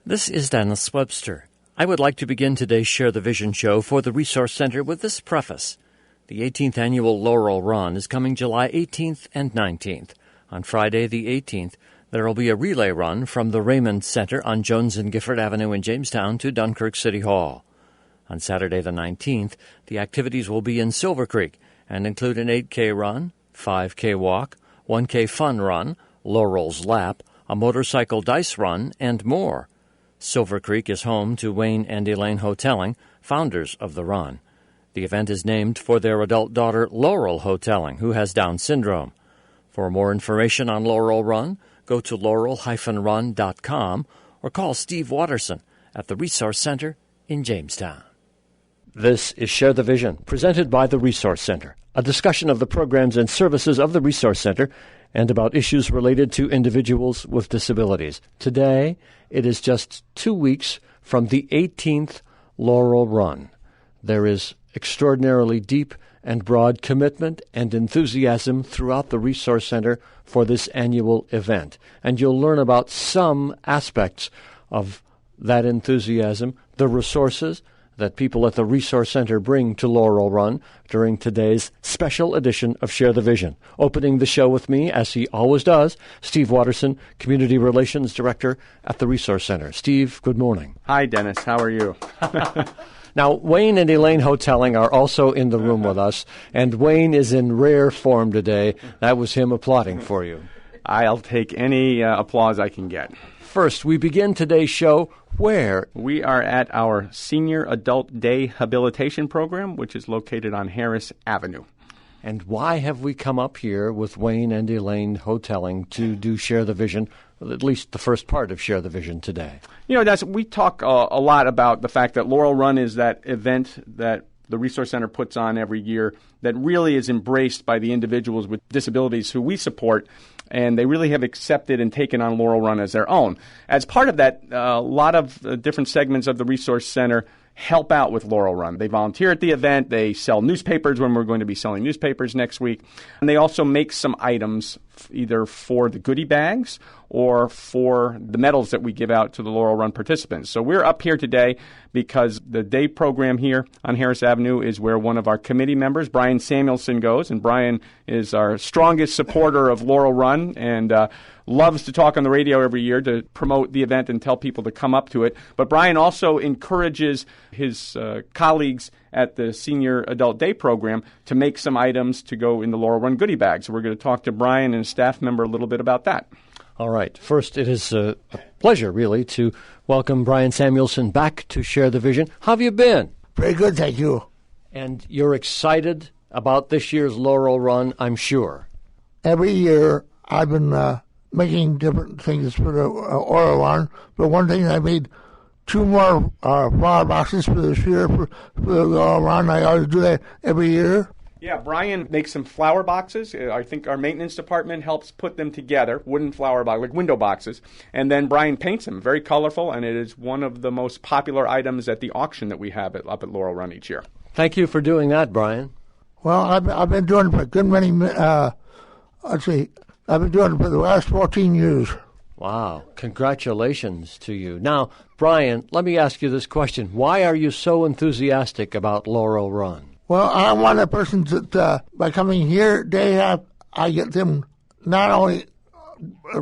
This is Dennis Webster. I would like to begin today's Share the Vision show for the Resource Center with this preface. The 18th annual Laurel Run is coming July 18th and 19th. On Friday the 18th, there will be a relay run from the Raymond Center on Jones and Gifford Avenue in Jamestown to Dunkirk City Hall. On Saturday the 19th, the activities will be in Silver Creek and include an 8K run, 5K walk, 1K fun run, Laurel's Lap, a motorcycle dice run, and more. Silver Creek is home to Wayne and Elaine Hotelling, founders of the run. The event is named for their adult daughter, Laurel Hotelling, who has Down syndrome. For more information on Laurel Run, go to laurel-run.com or call Steve Watterson at the Resource Center in Jamestown. This is Share the Vision, presented by the Resource Center, a discussion of the programs and services of the Resource Center and about issues related to individuals with disabilities. Today, it is just 2 weeks from the 18th Laurel Run. There is extraordinarily deep and broad commitment and enthusiasm throughout the Resource Center for this annual event. And you'll learn about some aspects of that enthusiasm, the resources that people at the Resource Center bring to Laurel Run during today's special edition of Share the Vision. Opening the show with me, as he always does, Steve Watterson, Community Relations Director at the Resource Center. Steve, good morning. Hi, Dennis. How are you? Now, Wayne and Elaine Hotelling are also in the room with us, and Wayne is in rare form today. That was him applauding for you. I'll take any applause I can get. First, we begin today's show where? We are at our Senior Adult Day Habilitation Program, which is located on Harris Avenue. And why have we come up here with Wayne and Elaine Hotelling to do Share the Vision, at least the first part of Share the Vision today? You know, we talk a lot about the fact that Laurel Run is that event that the Resource Center puts on every year that really is embraced by the individuals with disabilities who we support, and they really have accepted and taken on Laurel Run as their own. As part of that, a lot of different segments of the Resource Center help out with Laurel Run. They volunteer at the event. They sell newspapers when we're going to be selling newspapers next week. And they also make some items either for the goodie bags or for the medals that we give out to the Laurel Run participants. So we're up here today because the day program here on Harris Avenue is where one of our committee members, Brian Samuelson, goes. And Brian is our strongest supporter of Laurel Run and loves to talk on the radio every year to promote the event and tell people to come up to it. But Brian also encourages his colleagues at the Senior Adult Day program to make some items to go in the Laurel Run goodie bag. So we're going to talk to Brian and a staff member a little bit about that. All right. First, it is a pleasure, really, to welcome Brian Samuelson back to Share the Vision. How have you been? Very good, thank you. And you're excited about this year's Laurel Run, I'm sure. Every year, I've been making different things for the Laurel Run. But one thing, I made 2 more flower boxes for this year for the Laurel Run. I always do that every year. Yeah, Brian makes some flower boxes. I think our maintenance department helps put them together, wooden flower boxes, like window boxes. And then Brian paints them, very colorful, and it is one of the most popular items at the auction that we have up at Laurel Run each year. Thank you for doing that, Brian. Well, I've been doing it for a good many, I've been doing it for the last 14 years. Wow. Congratulations to you. Now, Brian, let me ask you this question. Why are you so enthusiastic about Laurel Run? Well, I'm one of the persons that, by coming here, I get them not only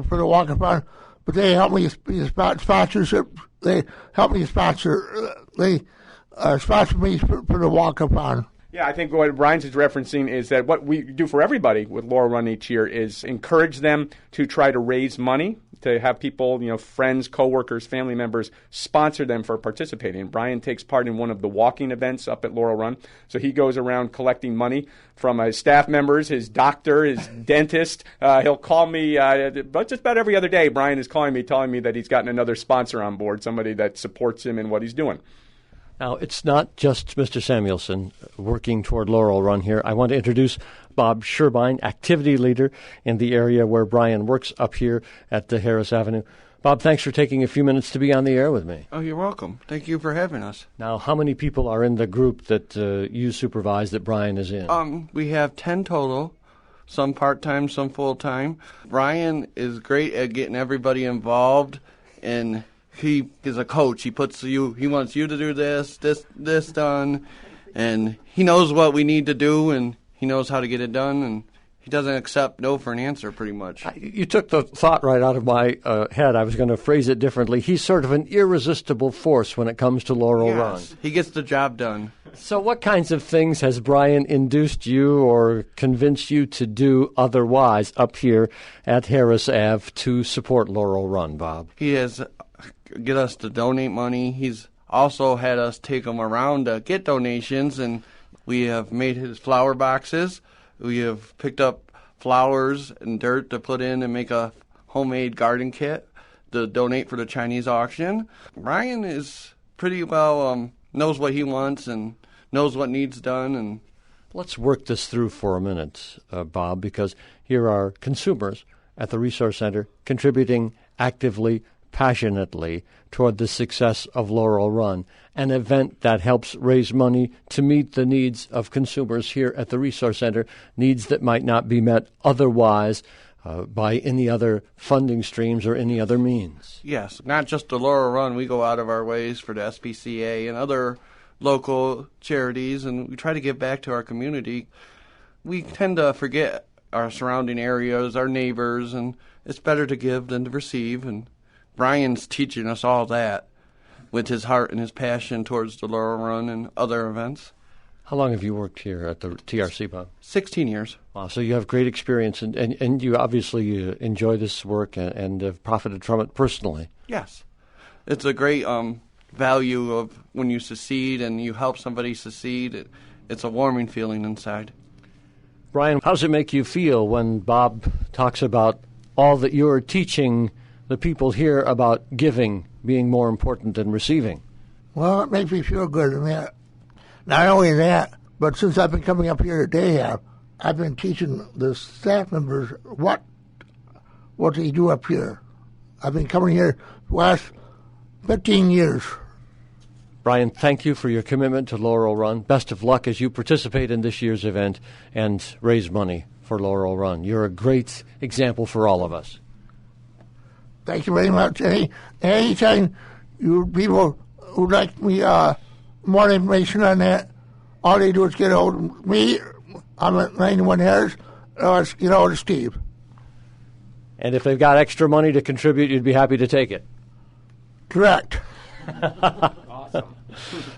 for the walkathon, but they help me sponsorship. They help me sponsor. They sponsor me for the walkathon. Yeah, I think what Brian's is referencing is that what we do for everybody with Laurel Run each year is encourage them to try to raise money, to have people, friends, coworkers, family members sponsor them for participating. Brian takes part in one of the walking events up at Laurel Run. So he goes around collecting money from his staff members, his doctor, his dentist. He'll call me, but just about every other day, Brian is calling me, telling me that he's gotten another sponsor on board, somebody that supports him in what he's doing. Now, it's not just Mr. Samuelson working toward Laurel Run here. I want to introduce Bob Scherbine, activity leader in the area where Brian works up here at the Harris Avenue. Bob, thanks for taking a few minutes to be on the air with me. Oh, you're welcome. Thank you for having us. Now, how many people are in the group that you supervise that Brian is in? We have 10 total, some part-time, some full-time. Brian is great at getting everybody involved in he is a coach. He wants you to do this done, and he knows what we need to do, and he knows how to get it done, and he doesn't accept no for an answer, pretty much. You took the thought right out of my head. I was going to phrase it differently. He's sort of an irresistible force when it comes to Laurel Run. He gets the job done. So what kinds of things has Brian induced you or convinced you to do otherwise up here at Harris Ave to support Laurel Run, Bob? He has get us to donate money. He's also had us take him around to get donations, and we have made his flower boxes. We have picked up flowers and dirt to put in and make a homemade garden kit to donate for the Chinese auction. Brian is pretty well, knows what he wants and knows what needs done. And let's work this through for a minute, Bob, because here are consumers at the Resource Center contributing actively, passionately toward the success of Laurel Run, an event that helps raise money to meet the needs of consumers here at the Resource Center, needs that might not be met otherwise by any other funding streams or any other means. Yes, not just the Laurel Run. We go out of our ways for the SPCA and other local charities, and we try to give back to our community. We tend to forget our surrounding areas, our neighbors, and it's better to give than to receive, and Brian's teaching us all that with his heart and his passion towards the Laurel Run and other events. How long have you worked here at the TRC, Bob? 16 years. Wow, so you have great experience, and you obviously enjoy this work and have profited from it personally. Yes. It's a great value of when you succeed and you help somebody succeed. It's a warming feeling inside. Brian, how does it make you feel when Bob talks about all that you're teaching the people here about giving being more important than receiving? Well, it makes me feel good. I mean, not only that, but since I've been coming up here today, I've been teaching the staff members what they do up here. I've been coming here the last 15 years. Brian, thank you for your commitment to Laurel Run. Best of luck as you participate in this year's event and raise money for Laurel Run. You're a great example for all of us. Thank you very much. Anytime you people would like me more information on that, all they do is get a hold of me. I'm at 91 Harris, or get a hold of Steve. And if they've got extra money to contribute, you'd be happy to take it. Correct. Awesome.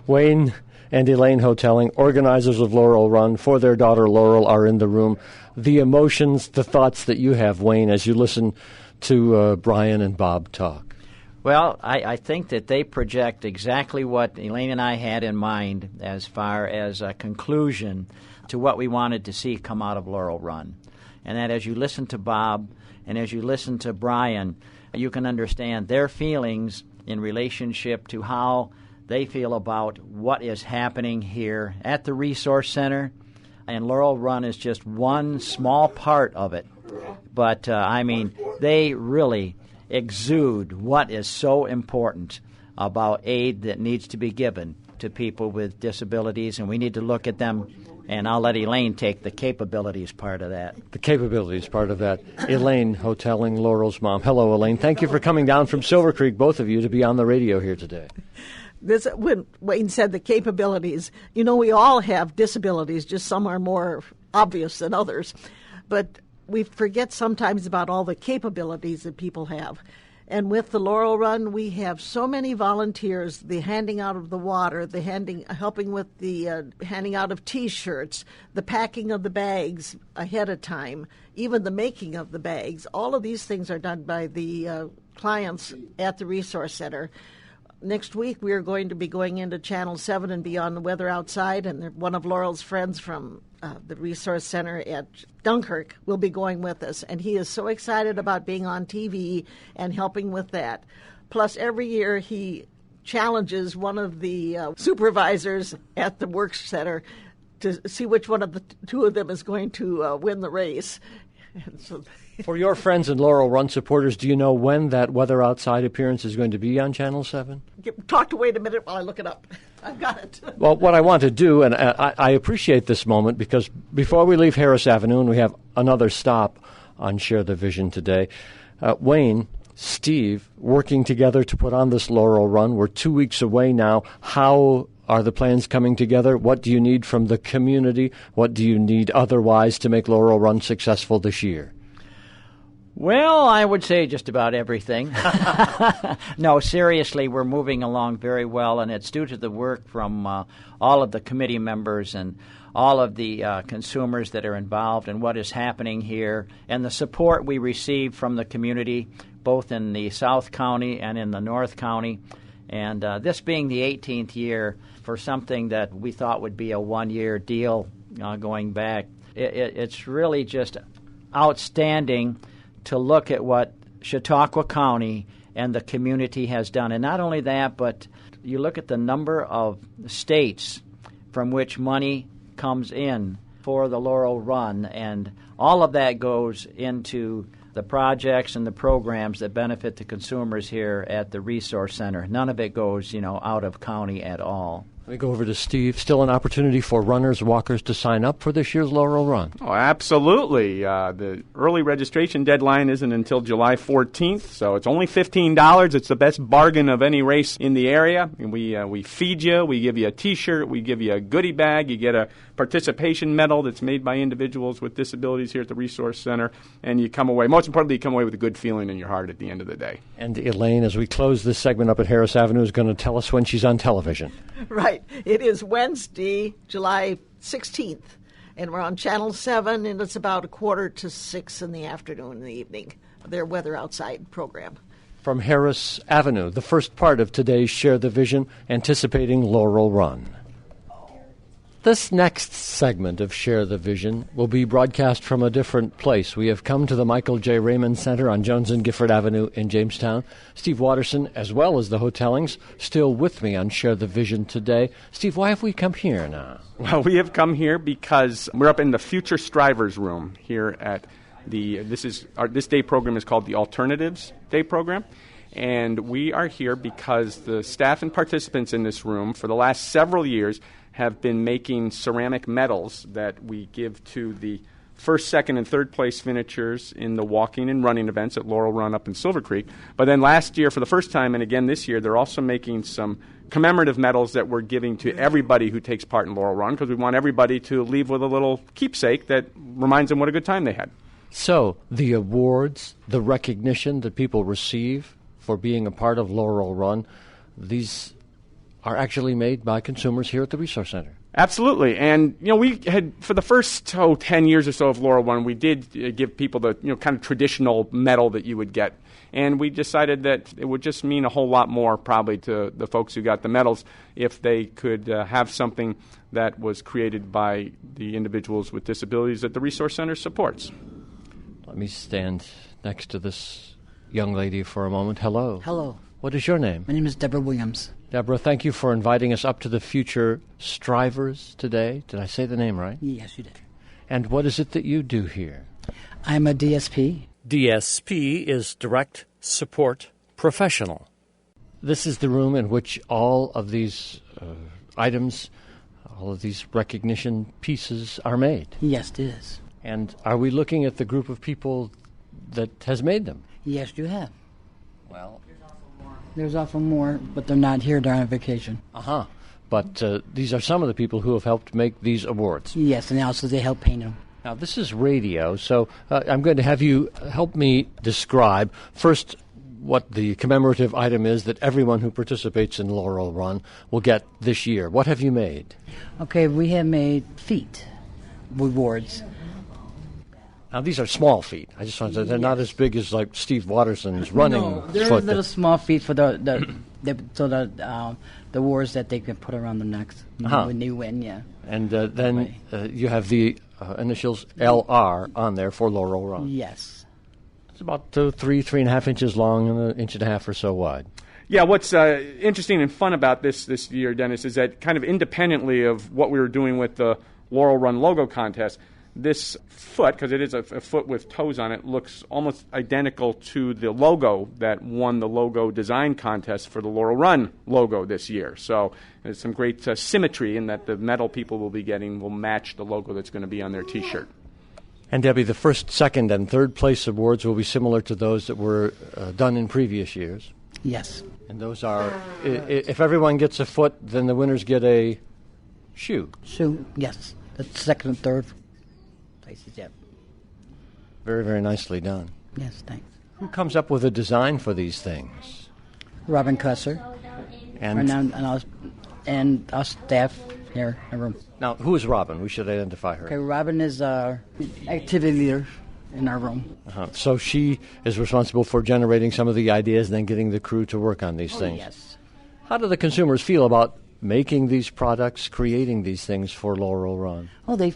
Wayne and Elaine Hotelling, organizers of Laurel Run, for their daughter Laurel, are in the room. The emotions, the thoughts that you have, Wayne, as you listen to Brian and Bob talk. Well, I think that they project exactly what Elaine and I had in mind as far as a conclusion to what we wanted to see come out of Laurel Run. And that as you listen to Bob and as you listen to Brian, you can understand their feelings in relationship to how they feel about what is happening here at the Resource Center. And Laurel Run is just one small part of it. But, they really exude what is so important about aid that needs to be given to people with disabilities, and we need to look at them, and I'll let Elaine take the capabilities part of that. The capabilities part of that. Elaine Hotelling, Laurel's mom. Hello, Elaine. Thank you for coming down from Silver Creek, both of you, to be on the radio here today. When Wayne said the capabilities, we all have disabilities, just some are more obvious than others. But we forget sometimes about all the capabilities that people have. And with the Laurel Run, we have so many volunteers, the handing out of the water, the helping with the handing out of T-shirts, the packing of the bags ahead of time, even the making of the bags. All of these things are done by the clients at the Resource Center. Next week, we are going to be going into Channel 7 and Beyond the Weather Outside, and one of Laurel's friends from the Resource Center at Dunkirk will be going with us, and he is so excited about being on TV and helping with that. Plus, every year he challenges one of the supervisors at the Work Center to see which one of the two of them is going to win the race. And so for your friends and Laurel Run supporters, do you know when that Weather Outside appearance is going to be on Channel 7? Wait a minute while I look it up. I've got it. Well, what I want to do, and I appreciate this moment, because before we leave Harris Avenue, and we have another stop on Share the Vision today, Wayne Steve working together to put on this Laurel Run. We're 2 weeks away now. How are the plans coming together? What do you need from the community? What do you need otherwise to make Laurel Run successful this year? Well, I would say just about everything. No, seriously, we're moving along very well, and it's due to the work from all of the committee members and all of the consumers that are involved in what is happening here, and the support we receive from the community, both in the South County and in the North County. And this being the 18th year for something that we thought would be a one-year deal going back, it's really just outstanding to look at what Chautauqua County and the community has done. And not only that, but you look at the number of states from which money comes in for the Laurel Run, and all of that goes into the projects and the programs that benefit the consumers here at the Resource Center. None of it goes, out of county at all. Let me go over to Steve. Still an opportunity for runners, walkers to sign up for this year's Laurel Run. Oh, absolutely. The early registration deadline isn't until July 14th, so it's only $15. It's the best bargain of any race in the area. And we feed you. We give you a T-shirt. We give you a goodie bag. You get a participation medal that's made by individuals with disabilities here at the Resource Center. And you come away, most importantly, you come away with a good feeling in your heart at the end of the day. And Elaine, as we close this segment up at Harris Avenue, is going to tell us when she's on television. Right. It is Wednesday, July 16th, and we're on Channel 7, and it's about 5:45 in the afternoon and the evening, their Weather Outside program. From Harris Avenue, the first part of today's Share the Vision, anticipating Laurel Run. This next segment of Share the Vision will be broadcast from a different place. We have come to the Michael J. Raymond Center on Jones and Gifford Avenue in Jamestown. Steve Watterson, as well as the Hotellings, still with me on Share the Vision today. Steve, why have we come here now? Well, we have come here because we're up in the Future Strivers Room here at this day program is called the Alternatives Day Program. And we are here because the staff and participants in this room for the last several years have been making ceramic medals that we give to the first, second, and third place finishers in the walking and running events at Laurel Run up in Silver Creek. But then last year, for the first time, and again this year, they're also making some commemorative medals that we're giving to everybody who takes part in Laurel Run, because we want everybody to leave with a little keepsake that reminds them what a good time they had. So, the awards, the recognition that people receive for being a part of Laurel Run, these are actually made by consumers here at the Resource Center. Absolutely. And, we had, for the first 10 years or so of Laurel Run, we did give people the, kind of traditional medal that you would get. And we decided that it would just mean a whole lot more probably to the folks who got the medals if they could have something that was created by the individuals with disabilities that the Resource Center supports. Let me stand next to this young lady for a moment. Hello. Hello. What is your name? My name is Deborah Williams. Deborah, thank you for inviting us up to the Future Strivers today. Did I say the name right? Yes, you did. And what is it that you do here? I'm a DSP. DSP is Direct Support Professional. This is the room in which all of these items, all of these recognition pieces are made. Yes, it is. And are we looking at the group of people that has made them? Yes, you have. Well, there's often more, but they're not here during vacation. Uh-huh. But these are some of the people who have helped make these awards. Yes, and also they help paint them. Now, this is radio, so I'm going to have you help me describe first what the commemorative item is that everyone who participates in Laurel Run will get this year. What have you made? Okay, we have made feet rewards. Now, these are small feet. I just want to say they're not as big as like Steve Watterson's running No, they're foot. little small feet for the awards that they can put around their necks when they win, yeah. And then you have the initials LR on there for Laurel Run. Yes. It's about 3.5 inches long and 1.5 inches or so wide. Yeah, what's interesting and fun about this year, Dennis, is that kind of independently of what we were doing with the Laurel Run logo contest, this foot, because it is a foot with toes on it, looks almost identical to the logo that won the logo design contest for the Laurel Run logo this year. So there's some great symmetry in that the medal people will be getting will match the logo that's going to be on their T-shirt. And Debbie, the first, second, and third place awards will be similar to those that were done in previous years. Yes. And those are, if everyone gets a foot, then the winners get a shoe. Shoe, yes. The second and third places, yep. Very, very nicely done. Yes, thanks. Who comes up with a design for these things? Robin Cusser. And our staff here in the room. Now, who is Robin? We should identify her. Okay, Robin is our activity leader in our room. So she is responsible for generating some of the ideas and then getting the crew to work on these things. Yes. How do the consumers feel about making these products, creating these things for Laurel Run? Oh, they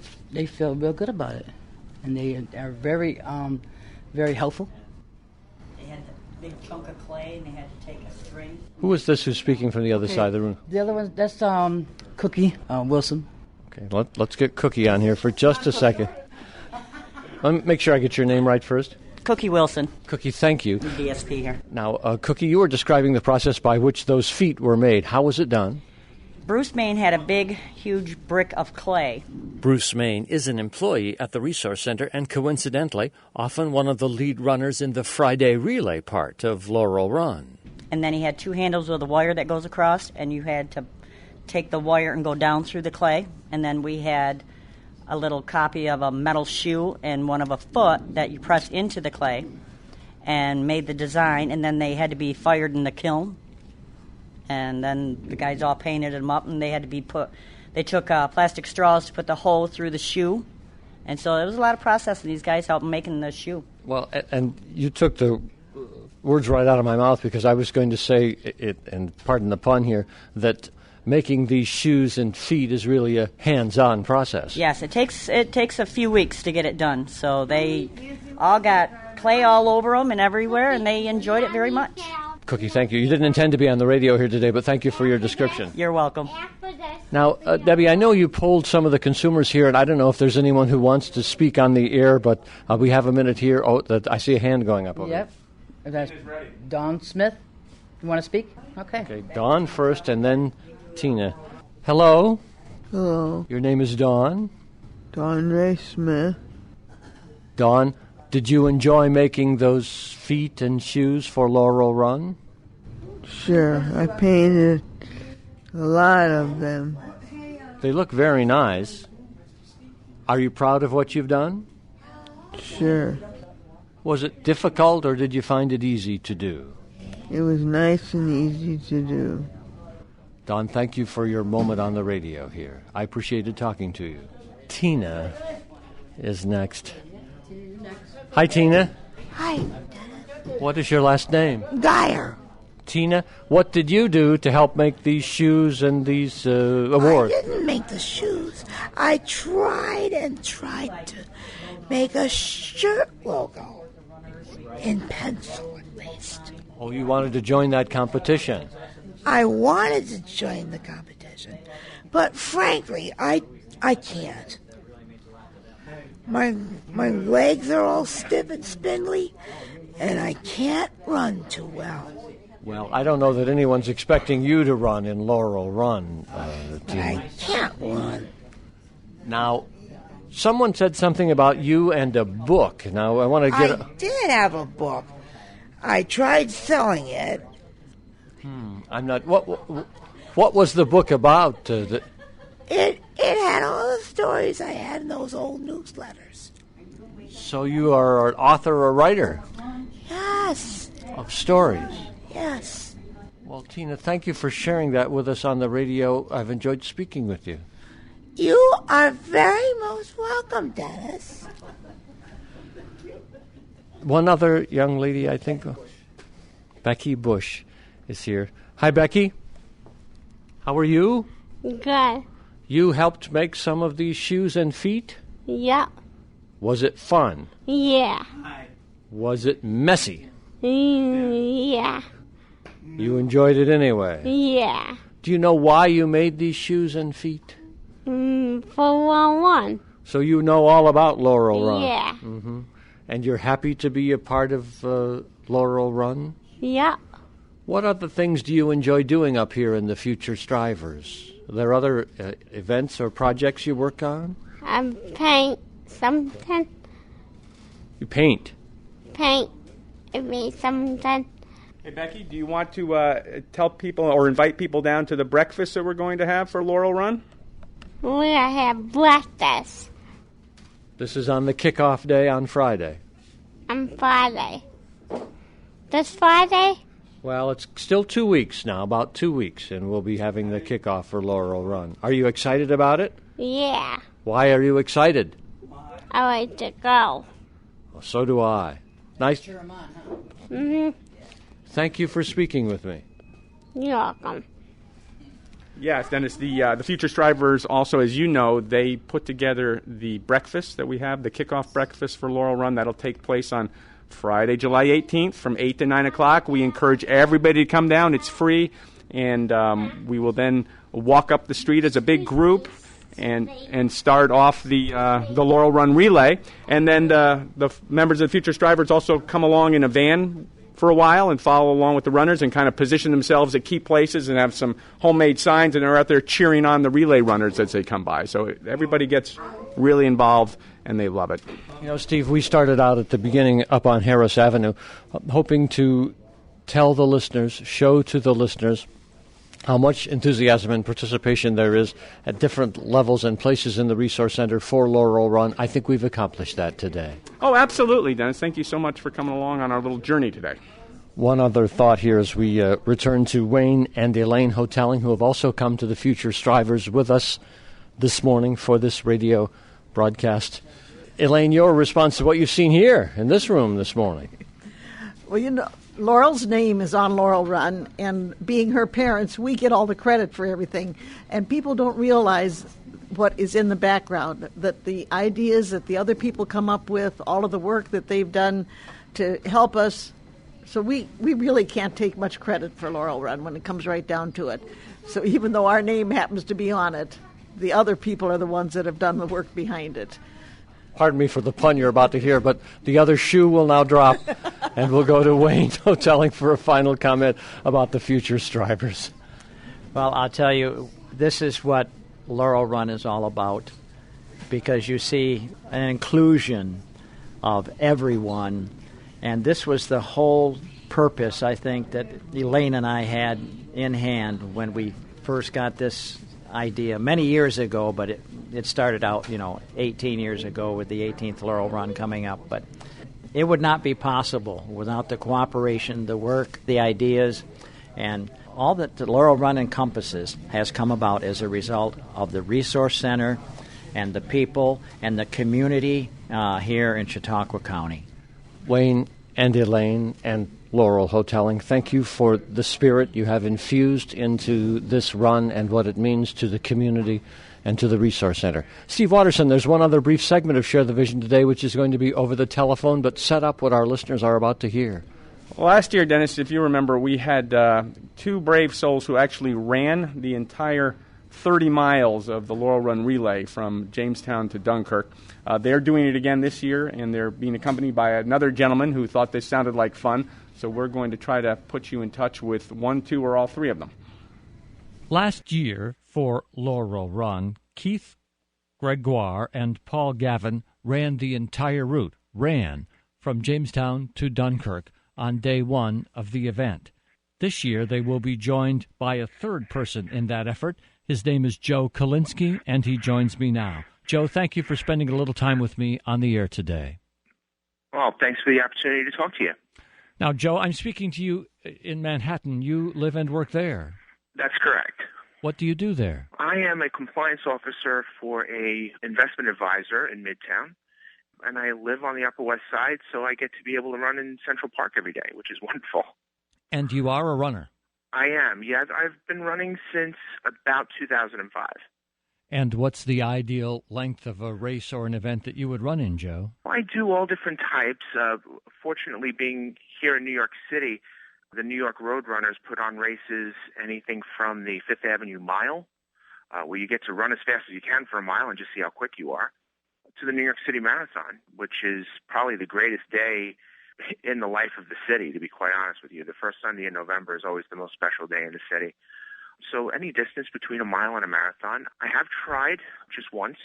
feel real good about it. And they are very, very helpful. They had the big chunk of clay, and they had to take a string. Who is this who's speaking from the other side of the room? The other one, that's Cookie Wilson. Okay, let's get Cookie on here for just a second. Let me make sure I get your name right first. Cookie Wilson, Cookie, thank you. DSP here. Now, Cookie, you were describing the process by which those feet were made. How was it done? Bruce Main had a big, huge brick of clay. Bruce Main is an employee at the Resource Center and, coincidentally, often one of the lead runners in the Friday relay part of Laurel Run. And then he had two handles with a wire that goes across, and you had to take the wire and go down through the clay. And then we had a little copy of a metal shoe and one of a foot that you pressed into the clay and made the design, and then they had to be fired in the kiln. And then the guys all painted them up, and they had to be they took plastic straws to put the hole through the shoe. And so there was a lot of processing. These guys helped making the shoe. Well, and you took the words right out of my mouth, because I was going to say it, and pardon the pun here, that making these shoes and feet is really a hands-on process. Yes, it takes a few weeks to get it done. So they all got clay all over them and everywhere, and they enjoyed it very much. Cookie, thank you. You didn't intend to be on the radio here today, but thank you for your description. You're welcome. Now, Debbie, I know you polled some of the consumers here, and I don't know if there's anyone who wants to speak on the air, but we have a minute here. Oh, I see a hand going up over Yep. That's Dawn Smith. You want to speak? Okay. Okay, Dawn first, and then Tina. Hello. Hello. Your name is Dawn? Dawn Ray Smith. Dawn, did you enjoy making those feet and shoes for Laurel Run? Sure. I painted a lot of them. They look very nice. Are you proud of what you've done? Sure. Was it difficult, or did you find it easy to do? It was nice and easy to do. Don, thank you for your moment on the radio here. I appreciated talking to you. Tina is next. Hi, Tina. Hi, What is your last name? Geyer. Tina, what did you do to help make these shoes and these awards? I didn't make the shoes. I tried to make a shirt logo in pencil, at least. Oh, you wanted to join that competition. I wanted to join the competition, but frankly, I can't. My legs are all stiff and spindly, and I can't run too well. Well, I don't know that anyone's expecting you to run in Laurel Run, But I can't run. Now, someone said something about you and a book. Now, I want to get... I did have a book. I tried selling it. I'm not... What was the book about? It had all the stories I had in those old newsletters. So you are an author or writer Yes. of stories. Yes. Well, Tina, thank you for sharing that with us on the radio. I've enjoyed speaking with you. You are very most welcome, Dennis. One other young lady, I think, Becky Bush, is here. Hi, Becky. How are you? Good. You helped make some of these shoes and feet? Yeah. Was it fun? Yeah. Was it messy? Yeah. You enjoyed it anyway? Yeah. Do you know why you made these shoes and feet? For one. So you know all about Laurel Run? Yeah. Mm-hmm. And you're happy to be a part of Laurel Run? Yeah. What other things do you enjoy doing up here in the Future Strivers? Are there other events or projects you work on? I paint something. You paint. Paint. It means something. Hey, Becky, do you want to tell people or invite people down to the breakfast that we're going to have for Laurel Run? We have breakfast This is on the kickoff day on Friday. on Friday. This Friday? Well, it's still 2 weeks now, about 2 weeks, and we'll be having the kickoff for Laurel Run. Are you excited about it? Yeah. Why are you excited? I like to go. Well, so do I. Nice. Mm-hmm. Thank you for speaking with me. You're welcome. Yes, Dennis, the Future Strivers also, as you know, they put together the breakfast that we have, the kickoff breakfast for Laurel Run. That'll take place on Friday, July 18th from 8 to 9 o'clock. We encourage everybody to come down. It's free, and we will then walk up the street as a big group and start off the Laurel Run relay. And then the members of the Future Strivers also come along in a van for a while and follow along with the runners and kind of position themselves at key places and have some homemade signs, and they're out there cheering on the relay runners as they come by. So everybody gets really involved, and they love it. You know, Steve, we started out at the beginning up on Harris Avenue, hoping to tell the listeners, show to the listeners how much enthusiasm and participation there is at different levels and places in the Resource Center for Laurel Run. I think we've accomplished that today. Oh, absolutely, Dennis. Thank you so much for coming along on our little journey today. One other thought here as we return to Wayne and Elaine Hotelling, who have also come to the Future Strivers with us this morning for this radio broadcast. Elaine, your response to what you've seen here in this room this morning. Well, you know, Laurel's name is on Laurel Run, and being her parents, we get all the credit for everything. And people don't realize what is in the background, that the ideas that the other people come up with, all of the work that they've done to help us. So we really can't take much credit for Laurel Run when it comes right down to it. So even though our name happens to be on it, the other people are the ones that have done the work behind it. Pardon me for the pun you're about to hear, but the other shoe will now drop, and we'll go to Wayne Hotelling for a final comment about the Future Strivers. Well, I'll tell you, this is what Laurel Run is all about, because you see an inclusion of everyone, and this was the whole purpose, I think, that Elaine and I had in hand when we first got this idea many years ago, but it started out, 18 years ago with the 18th Laurel Run coming up. But it would not be possible without the cooperation, the work, the ideas, and all that the Laurel Run encompasses has come about as a result of the Resource Center and the people and the community here in Chautauqua County. Wayne and Elaine and Laurel Hotelling, thank you for the spirit you have infused into this run and what it means to the community and to the Resource Center. Steve Watterson, there's one other brief segment of Share the Vision today, which is going to be over the telephone, but set up what our listeners are about to hear. Last year, Dennis, if you remember, we had two brave souls who actually ran the entire 30 miles of the Laurel Run relay from Jamestown to Dunkirk. They're doing it again this year, and they're being accompanied by another gentleman who thought this sounded like fun. So we're going to try to put you in touch with one, two, or all three of them. Last year for Laurel Run, Keith Gregoire and Paul Gavin ran the entire route, from Jamestown to Dunkirk on day one of the event. This year they will be joined by a third person in that effort. His name is Joe Kalinsky, and he joins me now. Joe, thank you for spending a little time with me on the air today. Well, thanks for the opportunity to talk to you. Now, Joe, I'm speaking to you in Manhattan. You live and work there. That's correct. What do you do there? I am a compliance officer for a investment advisor in Midtown, and I live on the Upper West Side, so I get to be able to run in Central Park every day, which is wonderful. And you are a runner? I am, yeah. I've been running since about 2005. And what's the ideal length of a race or an event that you would run in, Joe? I do all different types. Fortunately, being here in New York City, the New York Road Runners put on races anything from the Fifth Avenue Mile, where you get to run as fast as you can for a mile and just see how quick you are, to the New York City Marathon, which is probably the greatest day in the life of the city, to be quite honest with you. The first Sunday in November is always the most special day in the city. So any distance between a mile and a marathon. I have tried just once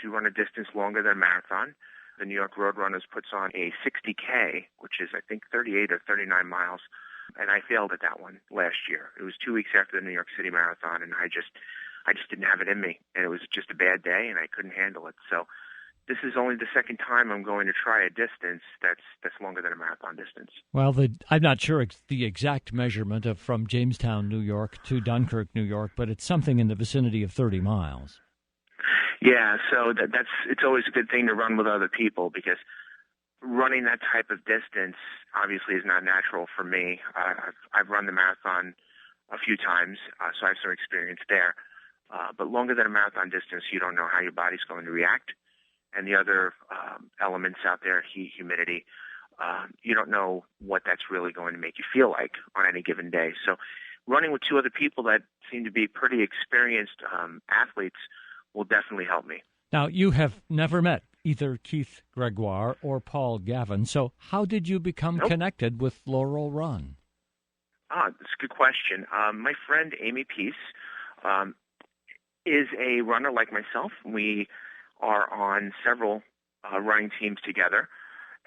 to run a distance longer than a marathon. the New York Roadrunners puts on a 60K, which is, I think, 38 or 39 miles. And I failed at that one last year. It was 2 weeks after the New York City Marathon, and I just didn't have it in me. And it was just a bad day, and I couldn't handle it. So this is only the second time I'm going to try a distance that's longer than a marathon distance. Well, I'm not sure the exact measurement of from Jamestown, New York to Dunkirk, New York, but it's something in the vicinity of 30 miles. Yeah, so it's always a good thing to run with other people, because running that type of distance obviously is not natural for me. I've run the marathon a few times, so I have some experience there. But longer than a marathon distance, you don't know how your body's going to react. And the other elements out there, heat, humidity, you don't know what that's really going to make you feel like on any given day. So running with two other people that seem to be pretty experienced athletes will definitely help me. Now, you have never met either Keith Gregoire or Paul Gavin, so how did you become connected with Laurel Run? That's a good question. My friend Amy Peace is a runner like myself. We are on several running teams together,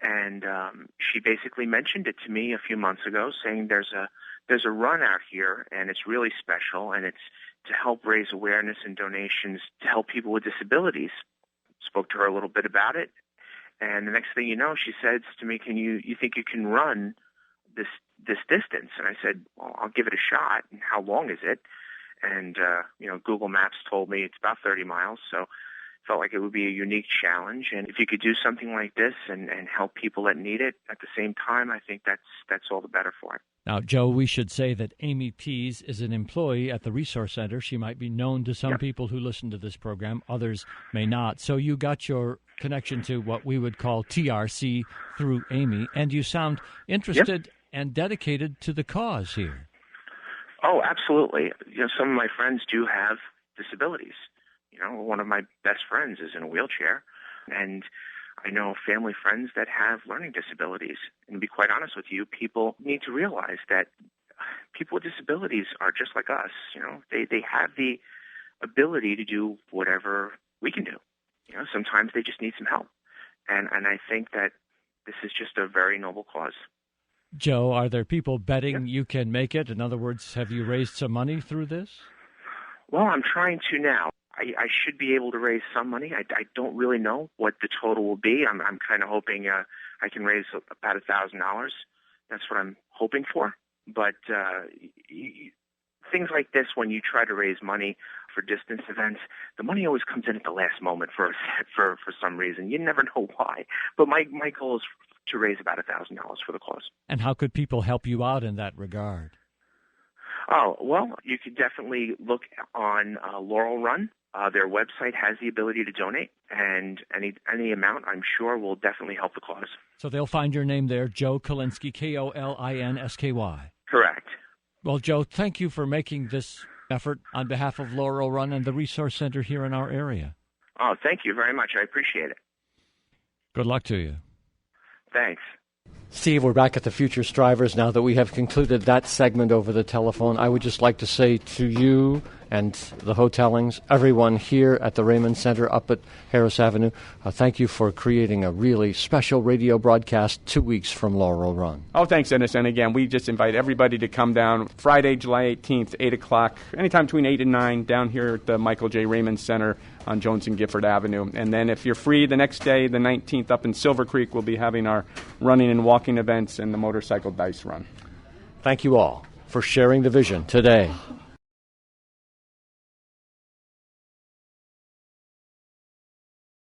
and she basically mentioned it to me a few months ago, saying there's a run out here, and it's really special, and it's to help raise awareness and donations to help people with disabilities. Spoke to her a little bit about it, and the next thing you know, she says to me, you think you can run this distance? And I said, well, I'll give it a shot. And how long is it? And Google Maps told me it's about 30 miles, so felt like it would be a unique challenge. And if you could do something like this and help people that need it at the same time, I think that's all the better for it. Now, Joe, we should say that Amy Pease is an employee at the Resource Center. She might be known to some people who listen to this program. Others may not. So you got your connection to what we would call TRC through Amy, and you sound interested and dedicated to the cause here. Oh, absolutely. Some of my friends do have disabilities. One of my best friends is in a wheelchair, and I know family friends that have learning disabilities. And to be quite honest with you, people need to realize that people with disabilities are just like us. They have the ability to do whatever we can do. Sometimes they just need some help. And I think that this is just a very noble cause. Joe, are there people betting you can make it? In other words, have you raised some money through this? Well, I'm trying to now. I should be able to raise some money. I don't really know what the total will be. I'm kind of hoping I can raise about $1,000. That's what I'm hoping for. But things like this, when you try to raise money for distance events, the money always comes in at the last moment for some reason. You never know why. But my goal is to raise about $1,000 for the cause. And how could people help you out in that regard? Oh, well, you could definitely look on Laurel Run. Their website has the ability to donate, and any amount, I'm sure, will definitely help the cause. So they'll find your name there, Joe Kolinsky, Kolinsky. Correct. Well, Joe, thank you for making this effort on behalf of Laurel Run and the Resource Center here in our area. Oh, thank you very much. I appreciate it. Good luck to you. Thanks. Steve, we're back at the Future Strivers now that we have concluded that segment over the telephone. I would just like to say to you and the Hotellings, everyone here at the Raymond Center up at Harris Avenue, thank you for creating a really special radio broadcast 2 weeks from Laurel Run. Oh, thanks, Dennis. And again, we just invite everybody to come down Friday, July 18th, 8 o'clock, anytime between 8 and 9, down here at the Michael J. Raymond Center on Jones and Gifford Avenue. And then if you're free the next day, the 19th, up in Silver Creek, we'll be having our running and walking events and the motorcycle dice run. Thank you all for sharing the vision today